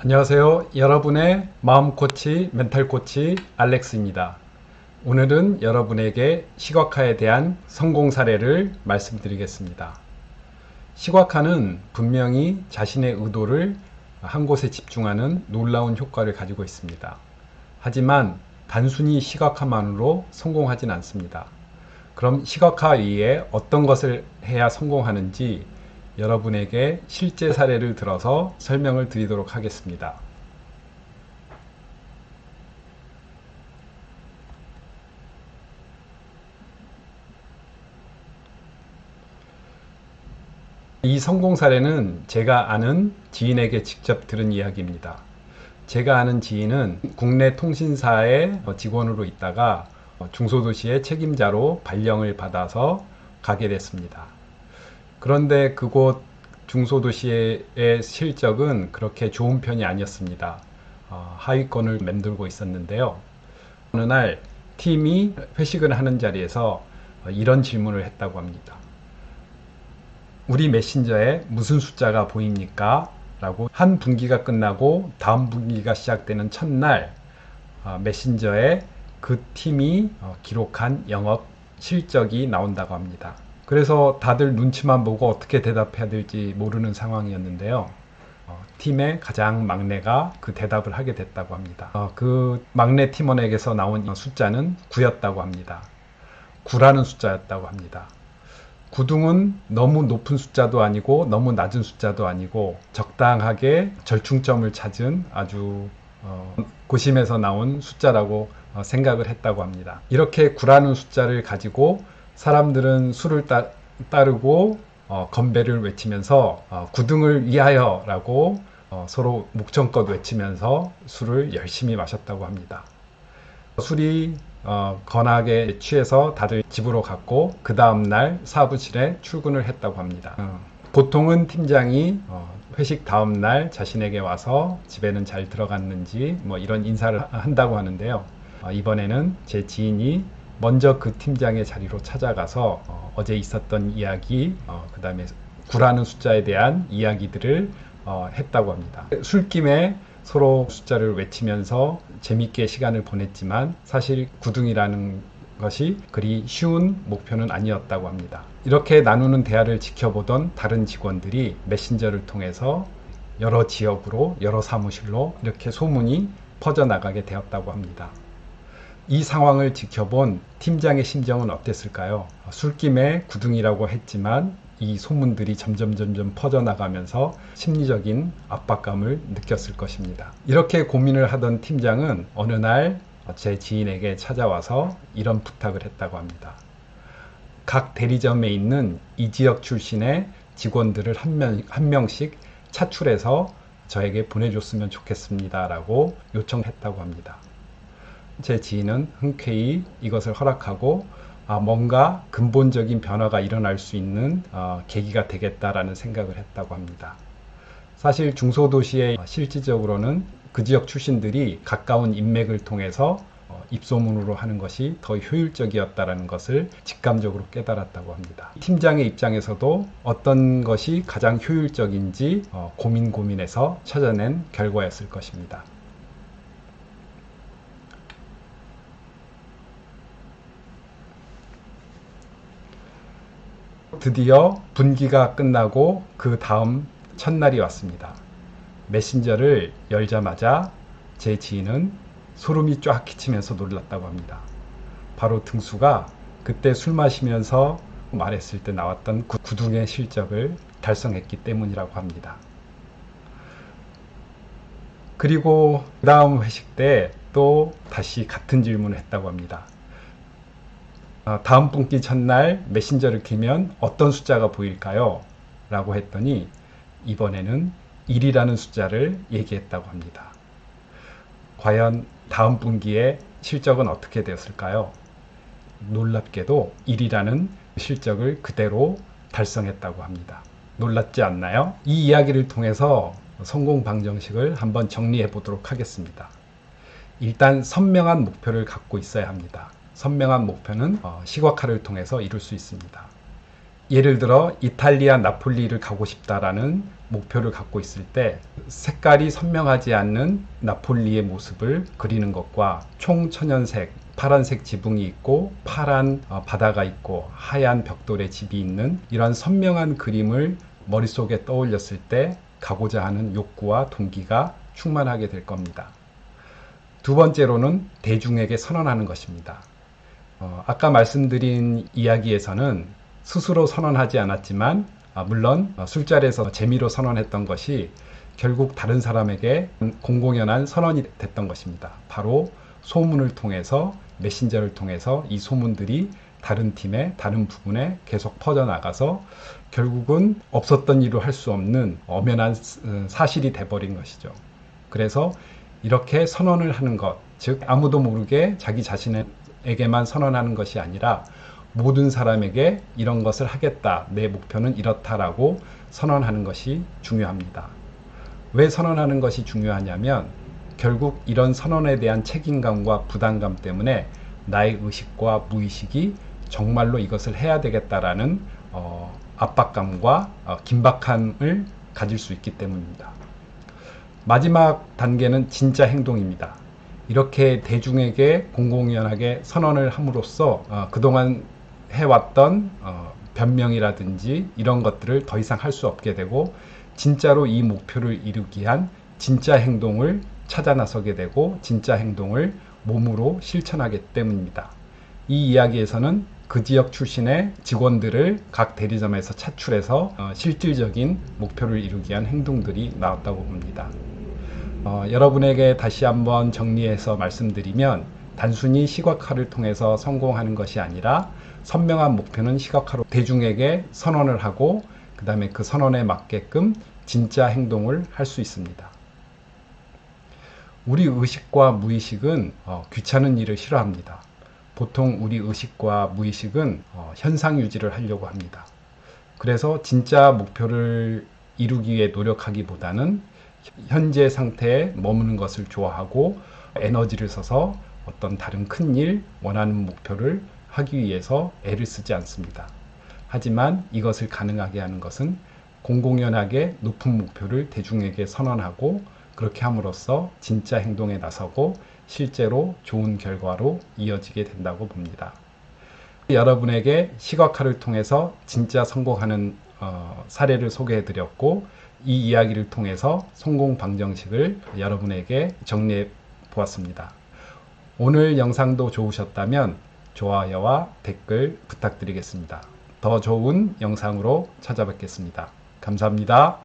안녕하세요. 여러분의 마음 코치, 멘탈 코치 알렉스입니다. 오늘은 여러분에게 시각화에 대한 성공 사례를 말씀드리겠습니다. 시각화는 분명히 자신의 의도를 한 곳에 집중하는 놀라운 효과를 가지고 있습니다. 하지만 단순히 시각화만으로 성공하진 않습니다. 그럼 시각화 이외에 어떤 것을 해야 성공하는지 여러분에게 실제 사례를 들어서 설명을 드리도록 하겠습니다. 이 성공 사례는 제가 아는 지인에게 직접 들은 이야기입니다. 제가 아는 지인은 국내 통신사의 직원으로 있다가 중소도시의 책임자로 발령을 받아서 가게 됐습니다. 그런데 그곳 중소도시의 실적은 그렇게 좋은 편이 아니었습니다. 하위권을 맴돌고 있었는데요. 어느 날 팀이 회식을 하는 자리에서 이런 질문을 했다고 합니다. 우리 메신저에 무슨 숫자가 보입니까? 라고 한 분기가 끝나고 다음 분기가 시작되는 첫날 메신저에 그 팀이 기록한 영업 실적이 나온다고 합니다. 그래서 다들 눈치만 보고 어떻게 대답해야 될지 모르는 상황이었는데요. 팀의 가장 막내가 그 대답을 하게 됐다고 합니다. 그 막내 팀원에게서 나온 숫자는 9였다고 합니다. 9라는 숫자였다고 합니다. 9등은 너무 높은 숫자도 아니고 너무 낮은 숫자도 아니고 적당하게 절충점을 찾은 아주 고심에서 나온 숫자라고 생각을 했다고 합니다. 이렇게 9라는 숫자를 가지고 사람들은 수를 따르고 건배를 외치면서 9등을 위하여 라고 서로 목청껏 외치면서 술을 열심히 마셨다고 합니다. 술이 건하게 취해서 다들 집으로 갔고 그 다음날 사무실에 출근을 했다고 합니다. 보통은 팀장이 회식 다음날 자신에게 와서 집에는 잘 들어갔는지 뭐 이런 인사를 한다고 하는데요. 이번에는 제 지인이 먼저 그 팀장의 자리로 찾아가서 어제 있었던 이야기, 그 다음에 9라는 숫자에 대한 이야기들을 했다고 합니다. 술김에 서로 숫자를 외치면서 재밌게 시간을 보냈지만 사실 9등이라는 것이 그리 쉬운 목표는 아니었다고 합니다. 이렇게 나누는 대화를 지켜보던 다른 직원들이 메신저를 통해서 여러 지역으로, 여러 사무실로 이렇게 소문이 퍼져나가게 되었다고 합니다. 이 상황을 지켜본 팀장의 심정은 어땠을까요? 술김에 9등이라고 했지만 이 소문들이 점점 퍼져나가면서 심리적인 압박감을 느꼈을 것입니다. 이렇게 고민을 하던 팀장은 어느 날 제 지인에게 찾아와서 이런 부탁을 했다고 합니다. 각 대리점에 있는 이 지역 출신의 직원들을 한 명씩 차출해서 저에게 보내줬으면 좋겠습니다 라고 요청했다고 합니다. 제 지인은 흔쾌히 이것을 허락하고 뭔가 근본적인 변화가 일어날 수 있는 계기가 되겠다라는 생각을 했다고 합니다. 사실 중소도시에 실질적으로는 그 지역 출신들이 가까운 인맥을 통해서 입소문으로 하는 것이 더 효율적이었다는 것을 직감적으로 깨달았다고 합니다. 팀장의 입장에서도 어떤 것이 가장 효율적인지 고민해서 찾아낸 결과였을 것입니다. 드디어 분기가 끝나고 그 다음 첫날이 왔습니다. 메신저를 열자마자 제 지인은 소름이 쫙 끼치면서 놀랐다고 합니다. 바로 등수가 그때 술 마시면서 말했을 때 나왔던 9등의 실적을 달성했기 때문이라고 합니다. 그리고 그 다음 회식 때 또 다시 같은 질문을 했다고 합니다. 다음 분기 첫날 메신저를 켜면 어떤 숫자가 보일까요? 라고 했더니 이번에는 1이라는 숫자를 얘기했다고 합니다. 과연 다음 분기의 실적은 어떻게 되었을까요? 놀랍게도 1이라는 실적을 그대로 달성했다고 합니다. 놀랍지 않나요? 이 이야기를 통해서 성공 방정식을 한번 정리해 보도록 하겠습니다. 일단 선명한 목표를 갖고 있어야 합니다. 선명한 목표는 시각화를 통해서 이룰 수 있습니다. 예를 들어 이탈리아 나폴리를 가고 싶다라는 목표를 갖고 있을 때 색깔이 선명하지 않는 나폴리의 모습을 그리는 것과 총천연색, 파란색 지붕이 있고 파란 바다가 있고 하얀 벽돌의 집이 있는 이러한 선명한 그림을 머릿속에 떠올렸을 때 가고자 하는 욕구와 동기가 충만하게 될 겁니다. 두 번째로는 대중에게 선언하는 것입니다. 아까 말씀드린 이야기에서는 스스로 선언하지 않았지만 물론 술자리에서 재미로 선언했던 것이 결국 다른 사람에게 공공연한 선언이 됐던 것입니다. 바로 소문을 통해서 메신저를 통해서 이 소문들이 다른 팀에 다른 부분에 계속 퍼져나가서 결국은 없었던 일로 할 수 없는 엄연한 사실이 돼버린 것이죠. 그래서 이렇게 선언을 하는 것, 즉 아무도 모르게 자기 자신에게만 선언하는 것이 아니라 모든 사람에게 이런 것을 하겠다, 내 목표는 이렇다라고 선언하는 것이 중요합니다. 왜 선언하는 것이 중요하냐면 결국 이런 선언에 대한 책임감과 부담감 때문에 나의 의식과 무의식이 정말로 이것을 해야 되겠다라는 압박감과 긴박함을 가질 수 있기 때문입니다. 마지막 단계는 진짜 행동입니다. 이렇게 대중에게 공공연하게 선언을 함으로써 그동안 해왔던 변명이라든지 이런 것들을 더 이상 할 수 없게 되고 진짜로 이 목표를 이루기 위한 진짜 행동을 찾아 나서게 되고 진짜 행동을 몸으로 실천하기 때문입니다. 이 이야기에서는 그 지역 출신의 직원들을 각 대리점에서 차출해서 실질적인 목표를 이루기 위한 행동들이 나왔다고 봅니다. 여러분에게 다시 한번 정리해서 말씀드리면 단순히 시각화를 통해서 성공하는 것이 아니라 선명한 목표는 시각화로 대중에게 선언을 하고 그 다음에 그 선언에 맞게끔 진짜 행동을 할 수 있습니다. 우리 의식과 무의식은 귀찮은 일을 싫어합니다. 보통 우리 의식과 무의식은 현상 유지를 하려고 합니다. 그래서 진짜 목표를 이루기 위해 노력하기보다는 현재 상태에 머무는 것을 좋아하고 에너지를 써서 어떤 다른 큰 일, 원하는 목표를 하기 위해서 애를 쓰지 않습니다. 하지만 이것을 가능하게 하는 것은 공공연하게 높은 목표를 대중에게 선언하고 그렇게 함으로써 진짜 행동에 나서고 실제로 좋은 결과로 이어지게 된다고 봅니다. 여러분에게 시각화를 통해서 진짜 성공하는 사례를 소개해 드렸고 이 이야기를 통해서 성공 방정식을 여러분에게 정리해 보았습니다. 오늘 영상도 좋으셨다면 좋아요와 댓글 부탁드리겠습니다. 더 좋은 영상으로 찾아뵙겠습니다. 감사합니다.